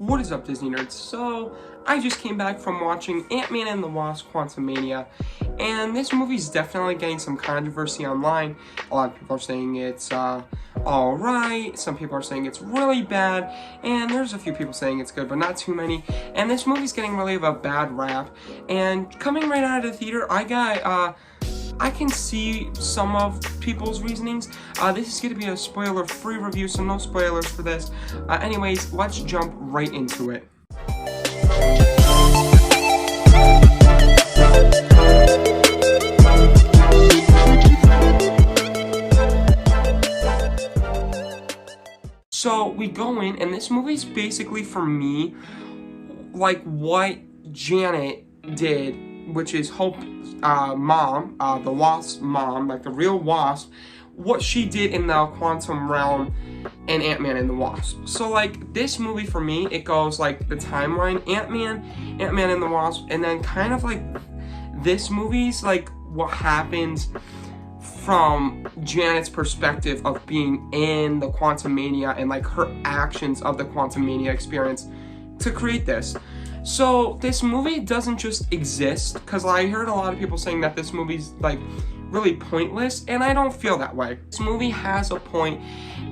What is up, Disney nerds? So, I just came back from watching Antman and the Wasp: Quantumania, and this movie's definitely getting some controversy online. A lot of people are saying it's alright, some people are saying it's really bad, and there's a few people saying it's good, but not too many. And this movie's getting really a bad rap, and coming right out of the theater, I can see some of people's reasonings. This is going to be a spoiler-free review, so no spoilers for this. Anyways, let's jump right into it. So we go in, and this movie's basically, for me, like what Janet did, which is Hope's mom, the Wasp's mom, like the real Wasp, what she did in the quantum realm in Antman and the Wasp. So like this movie for me, it goes like the timeline, Antman and the Wasp, and then kind of like this movie's like what happens from Janet's perspective of being in the Quantumania and like her actions of the Quantumania experience to create this. So this movie doesn't just exist, because I heard a lot of people saying that this movie's like really pointless, and I don't feel that way. This movie has a point,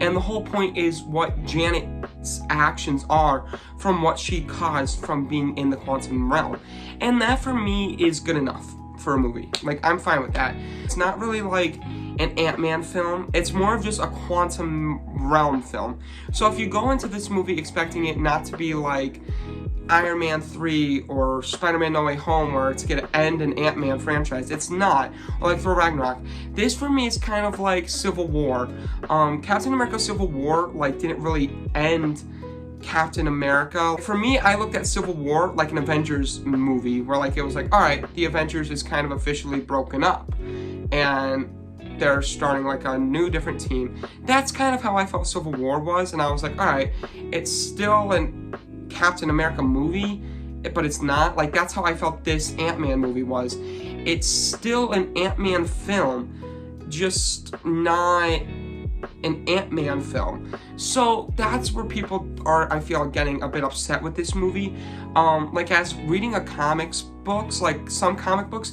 and the whole point is what Janet's actions are from what she caused from being in the quantum realm. And that for me is good enough for a movie. Like, I'm fine with that. It's not really like an Ant-Man film, it's more of just a quantum realm film. So if you go into this movie expecting it not to be like Iron Man 3 or Spider-Man No Way Home, where it's gonna end an Ant-Man franchise, it's not. Or like Thor Ragnarok. This for me is kind of like Civil War. Captain America Civil War like didn't really end Captain America. For me, I looked at Civil War like an Avengers movie, where like it was like, alright, the Avengers is kind of officially broken up, and they're starting like a new different team. That's kind of how I felt Civil War was, and I was like, alright, it's still an Captain America movie, but it's not. Like, that's how I felt this Ant-Man movie was. It's still an Ant-Man film, just not an Ant-Man film. So that's where people are, I feel, getting a bit upset with this movie. Like, as reading a comics books, like some comic books,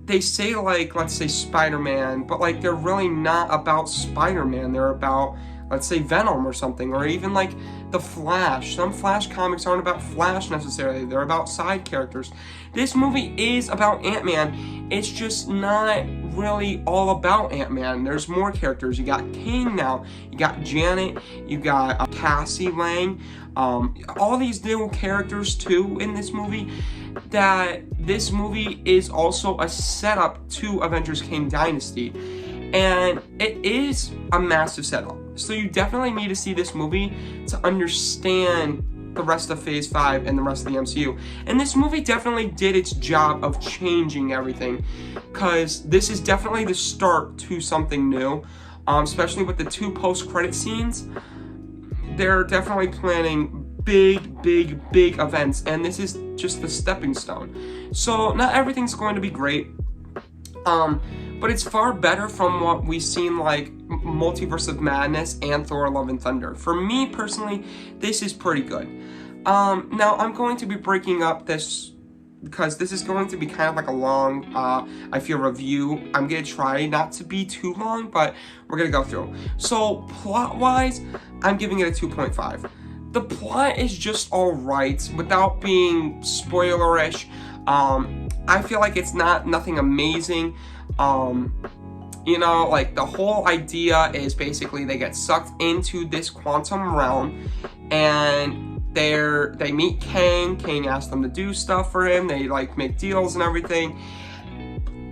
they say like, let's say Spider-Man, but like they're really not about Spider-Man. They're about, let's say, Venom or something, or even like the Flash. Some Flash comics aren't about Flash necessarily, they're about side characters. This movie is about Ant-Man, it's just not really all about Ant-Man. There's more characters. You got Kang now, you got Janet, you got Cassie Lang, all these new characters too in this movie, that this movie is also a setup to Avengers Kang Dynasty. And it is a massive setup. So you definitely need to see this movie to understand the rest of Phase 5 and the rest of the MCU. And this movie definitely did its job of changing everything, because this is definitely the start to something new, especially with the 2 post-credit scenes. They're definitely planning big events, and this is just the stepping stone. So not everything's going to be great, but it's far better from what we've seen like Multiverse of Madness and Thor Love and Thunder. For me personally, this is pretty good. Now I'm going to be breaking up this, because this is going to be kind of like a long, I feel, review. I'm going to try not to be too long, but we're going to go through. So plot-wise, I'm giving it a 2.5. The plot is just alright, without being spoilerish. I feel like it's nothing amazing. You know, like the whole idea is basically they get sucked into this quantum realm, and they meet Kang. Kang asks them to do stuff for him. They like make deals and everything,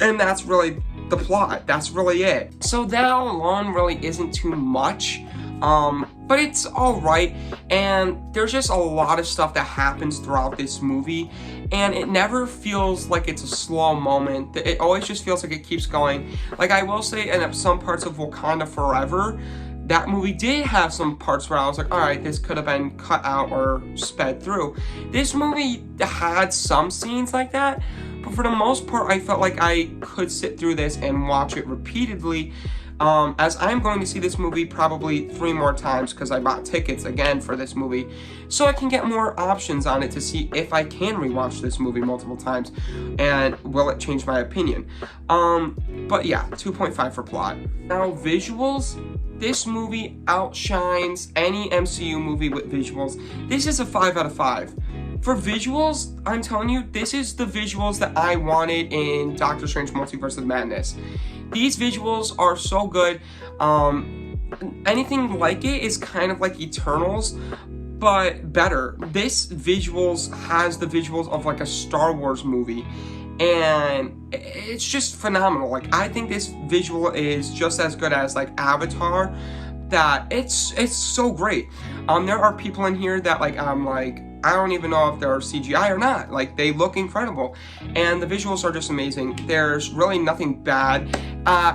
and that's really the plot. That's really it. So that alone really isn't too much. But it's alright, and there's just a lot of stuff that happens throughout this movie, and it never feels like it's a slow moment. It always just feels like it keeps going. Like, I will say, in some parts of Wakanda Forever, that movie did have some parts where I was like, alright, this could have been cut out or sped through. This movie had some scenes like that, but for the most part, I felt like I could sit through this and watch it repeatedly, as I'm going to see this movie probably 3 more times because I bought tickets again for this movie, so I can get more options on it to see if I can rewatch this movie multiple times, and will it change my opinion. But yeah, 2.5 for plot. Now, visuals. This movie outshines any MCU movie with visuals. This is a 5 out of 5. For visuals, I'm telling you, this is the visuals that I wanted in Doctor Strange Multiverse of Madness. These visuals are so good. Anything like it is kind of like Eternals, but better. This visuals has the visuals of like a Star Wars movie, and it's just phenomenal. Like, I think this visual is just as good as like Avatar. That it's so great. There are people in here that like I don't even know if they're CGI or not. Like, they look incredible, and the visuals are just amazing. There's really nothing bad,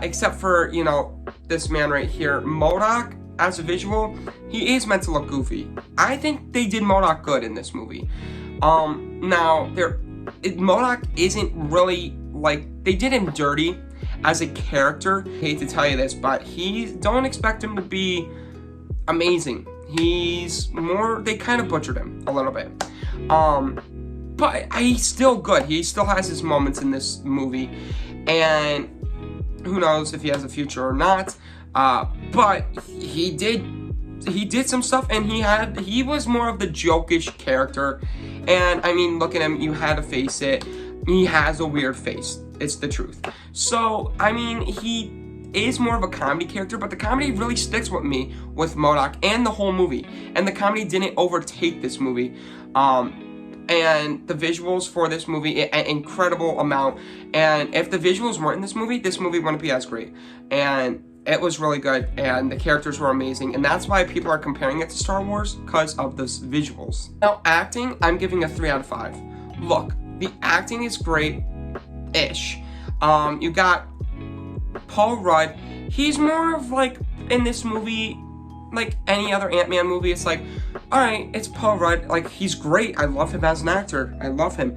except for, you know, this man right here, MODOK. As a visual, he is meant to look goofy. I think they did MODOK good in this movie. Now MODOK isn't really like, they did him dirty as a character. I hate to tell you this, but don't expect him to be amazing. He's more, they kind of butchered him a little bit. But he's still good. He still has his moments in this movie, and who knows if he has a future or not. But he did some stuff, and he was more of the jokish character. And I mean, look at him, you had to face it. He has a weird face. It's the truth. So, I mean, he is more of a comedy character, but the comedy really sticks with me with MODOK and the whole movie. And the comedy didn't overtake this movie. And the visuals for this movie, an incredible amount. And if the visuals weren't in this movie wouldn't be as great. And it was really good, and the characters were amazing, and that's why people are comparing it to Star Wars, because of the visuals. Now, acting, I'm giving a 3 out of 5. Look, the acting is great-ish. You got Paul Rudd. He's more of like, in this movie, like any other Ant-Man movie, it's like, alright, it's Paul Rudd. Like, he's great. I love him as an actor. I love him.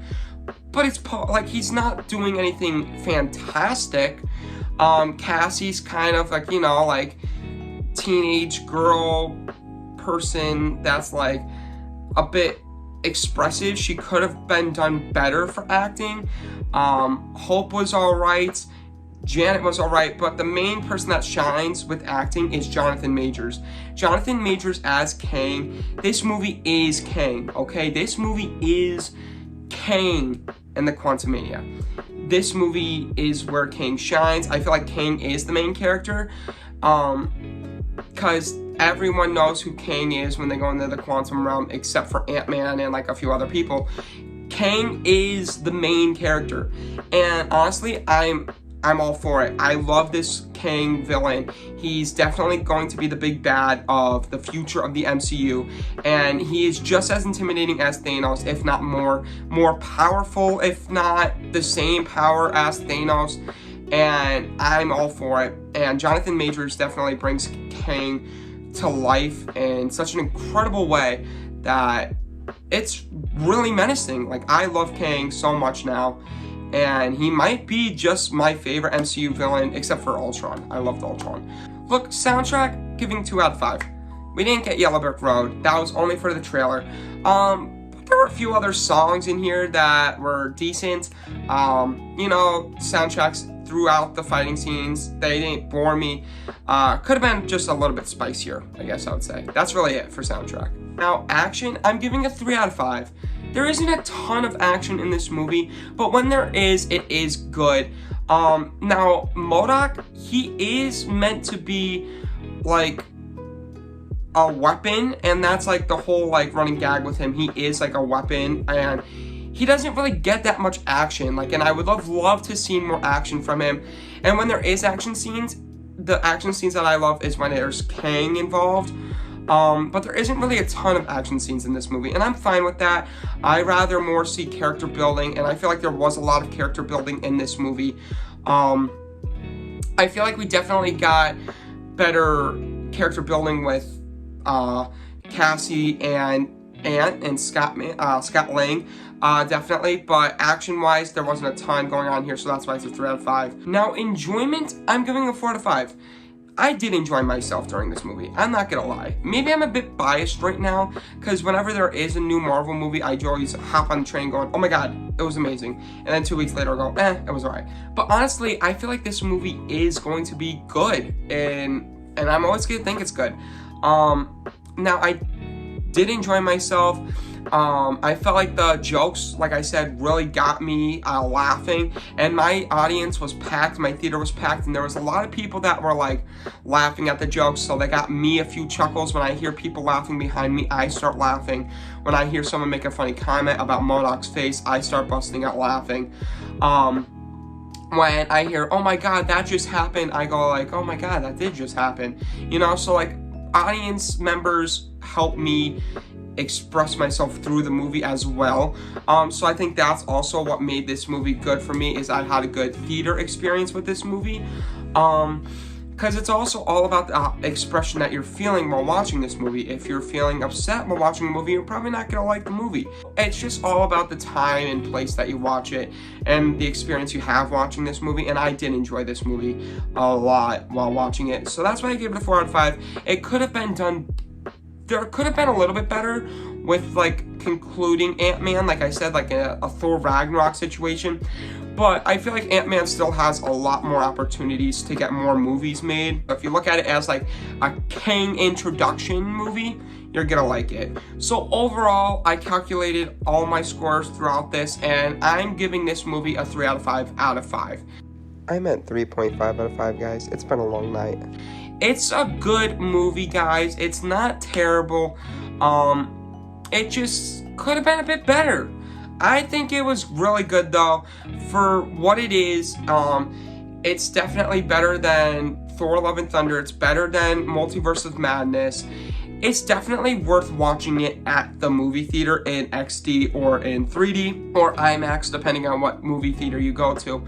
But it's Paul, like, he's not doing anything fantastic. Cassie's kind of like, you know, like teenage girl person that's like a bit expressive. She could have been done better for acting. Hope was alright. Janet was alright, but the main person that shines with acting is Jonathan Majors. Jonathan Majors as Kang. This movie is Kang, okay? This movie is Kang in the Quantumania. This movie is where Kang shines. I feel like Kang is the main character, because everyone knows who Kang is when they go into the quantum realm, except for Antman and like a few other people. Kang is the main character, and honestly, I'm all for it. I love this Kang villain. He's definitely going to be the big bad of the future of the MCU, and he is just as intimidating as Thanos, if not more powerful, if not the same power as Thanos, and I'm all for it. And Jonathan Majors definitely brings Kang to life in such an incredible way that it's really menacing. Like, I love Kang so much now, and he might be just my favorite MCU villain, except for Ultron. I loved Ultron. Look, soundtrack, giving 2 out of 5. We didn't get Yellow Brick Road. That was only for the trailer. But there were a few other songs in here that were decent. You know, soundtracks throughout the fighting scenes, they didn't bore me. Could have been just a little bit spicier, I guess I would say. That's really it for soundtrack. Now, action, I'm giving a 3 out of 5. There isn't a ton of action in this movie, but when there is, it is good. Now, MODOK, he is meant to be like a weapon, and that's like the whole like running gag with him. He is like a weapon, and he doesn't really get that much action. Like, and I would love to see more action from him. And when there is action scenes, the action scenes that I love is when there's Kang involved. But there isn't really a ton of action scenes in this movie, and I'm fine with that. I rather more see character building, and I feel like there was a lot of character building in this movie. I feel like we definitely got better character building with Cassie and Ant and Scott Lang, definitely, but action-wise, there wasn't a ton going on here, so that's why it's a 3 out of 5. Now, enjoyment, I'm giving a 4 out of 5. I did enjoy myself during this movie. I'm not gonna lie. Maybe I'm a bit biased right now, because whenever there is a new Marvel movie, I always hop on the train going, oh my god, it was amazing. And then 2 weeks later, I go, it was alright. But honestly, I feel like this movie is going to be good, and I'm always gonna think it's good. Now, I did enjoy myself. I felt like the jokes, like I said, really got me laughing, and my audience was packed, my theater was packed, and there was a lot of people that were like laughing at the jokes, so they got me a few chuckles. When I hear people laughing behind me, I start laughing. When I hear someone make a funny comment about MODOK's face, I start busting out laughing. When I hear, oh my god, that just happened, I go like, oh my god, that did just happen. You know, so like audience members help me express myself through the movie as well. So I think that's also what made this movie good for me, is I had a good theater experience with this movie. Because it's also all about the expression that you're feeling while watching this movie. If you're feeling upset while watching a movie, you're probably not gonna like the movie. It's just all about the time and place that you watch it and the experience you have watching this movie, and I did enjoy this movie a lot while watching it. So that's why I gave it a 4 out of 5. It could have been done, there could have been a little bit better with like concluding Antman, like I said, like a Thor Ragnarok situation. But I feel like Antman still has a lot more opportunities to get more movies made. If you look at it as like a Kang introduction movie, you're gonna like it. So overall, I calculated all my scores throughout this, and I'm giving this movie a 3 out of 5 out of 5. I meant 3.5 out of 5, guys. It's been a long night. It's a good movie, guys. It's not terrible. It just could have been a bit better. I think it was really good, though, for what it is. It's definitely better than Thor: Love and Thunder. It's better than Multiverse of Madness. It's definitely worth watching it at the movie theater in XD or in 3D or IMAX, depending on what movie theater you go to.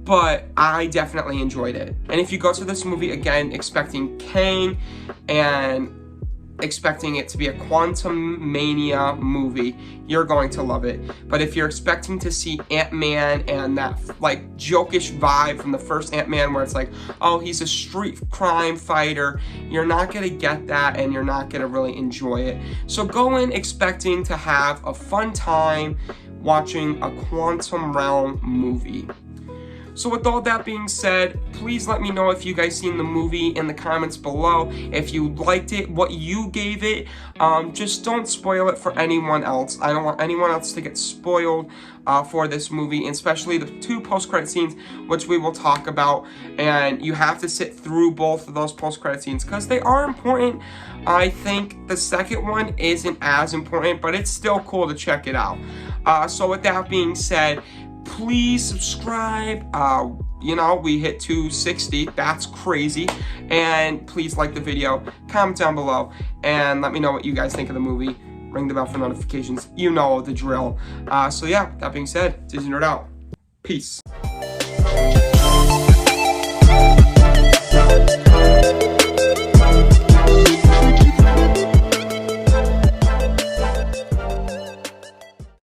But I definitely enjoyed it. And if you go to this movie, again, expecting Kang and expecting it to be a Quantumania movie, you're going to love it. But if you're expecting to see Ant-Man and that like jokish vibe from the first Ant-Man where it's like, oh, he's a street crime fighter, you're not gonna get that, and you're not gonna really enjoy it. So go in expecting to have a fun time watching a Quantum Realm movie. So with all that being said, please let me know if you guys seen the movie in the comments below. If you liked it, what you gave it. Just don't spoil it for anyone else. I don't want anyone else to get spoiled for this movie, especially the 2 post-credit scenes, which we will talk about. And you have to sit through both of those post-credit scenes because they are important. I think the second one isn't as important, but it's still cool to check it out. So with that being said, please subscribe. You know, we hit 260. That's crazy. And please like the video, comment down below, and let me know what you guys think of the movie. Ring the bell for notifications. You know the drill. So yeah, that being said, Disney Nerd out. Peace.